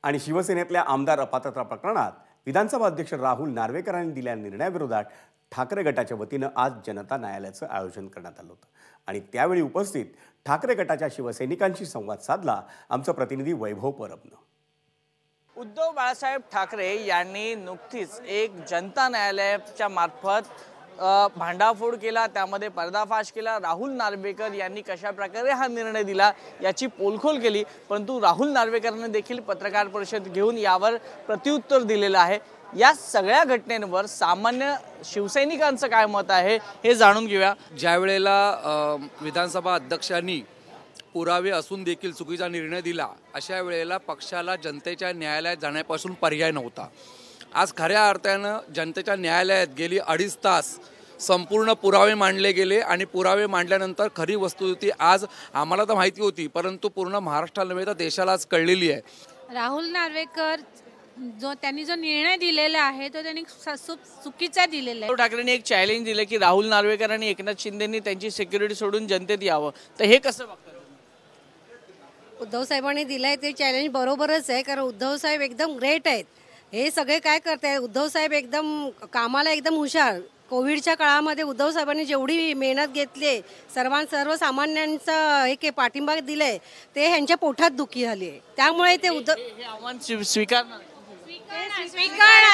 आणि शिवसेनेतल्या आमदार अपात्रता प्रकरणात विधानसभा अध्यक्ष राहुल नार्वेकरांनी दिलेल्या निर्णयाविरोधात ठाकरे गटाच्या वतीनं आज जनता न्यायालयाचं आयोजन करण्यात आलं होतं आणि त्यावेळी उपस्थित ठाकरे गटाच्या शिवसैनिकांशी संवाद साधला आमचा प्रतिनिधी वैभव परबनं। उद्धव बाळासाहेब ठाकरे यांनी नुकतीच एक जनता न्यायालयाच्या मार्फत भांडाफोड केला, त्यामध्ये पर्दाफाश केला। राहुल नार्वेकर यांनी कशा प्रकारे हा निर्णय दिला याची पोलखोल केली, परंतु राहुल नार्वेकरांनी देखील पत्रकार परिषद घेऊन यावर प्रत्युत्तर दिलेलं आहे। या सगळ्या घटनेंवर सामान्य शिवसैनिकांचं काय मत आहे हे जाणून घेऊया। ज्या वेळेला विधानसभा अध्यक्षांनी पुरावे असून देखील चुकीचा निर्णय दिला, अशा वेळेला पक्षाला जनतेच्या न्यायालयात जाण्यापासून पर्याय नव्हता। आज खऱ्या अर्थानं जनतेच्या न्यायालयात गेली 2.5 तास संपूर्ण पुरावे मांडले गेले आणि पुरावे मांडल्यानंतर खरी वस्तुस्थिती आज आम्हाला तर माहिती होती, परंतु पूर्ण महाराष्ट्राला नव्हे तर देशाला आज कळलेली आहे। राहुल नार्वेकर त्यांनी जो निर्णय दिलेला आहे तो त्यांनी चुकीचा दिलेला आहे। उद्धव ठाकरेंनी एक चॅलेंज दिलं की राहुल नार्वेकर आणि एकनाथ शिंदेंनी त्यांची सिक्युरिटी सोडून जनतेत यावं, तर हे कसं बघता? उद्धव साहेबांनी दिलंय ते चॅलेंज बरोबरच आहे, कारण उद्धव साहेब एकदम ग्रेट आहेत। हे सगळे काय करतायत, उद्धव साहेब एकदम कामाला एकदम हुशार। कोविडच्या काळामध्ये उद्धव साहेबांनी जेवढी मेहनत घेतली, सर्वसामान्यांचं एक पाठिंबा दिलाय, ते ह्यांच्या पोटात दुखी झाली आहे। त्यामुळे ते हे आव्हान स्वीकारणार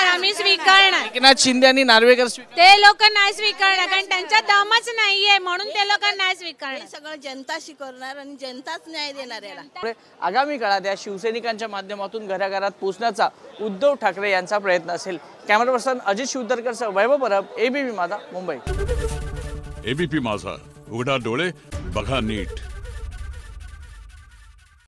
आम्ही स्वीकारणार। एकनाथ शिंदे आणि नार्वेकर ते लोक नाही स्वीकारणार, कारण त्यांचा दमच नाहीये, म्हणून ते लोक नाही स्वीकारणार। सगळं जनता शिकवणार आणि जनताच न्याय देणार याला। आगामी काळात या शिवसैनिकांच्या माध्यमातून घराघरात पोहोचण्याचा उद्धव ठाकरे यांचा प्रयत्न असेल। कॅमेरा पर्सन अजित शिवदरकर सह वैभव परब, एबीपी माझा, मुंबई। एबीपी माझा, उघडा डोळे बघा नीट।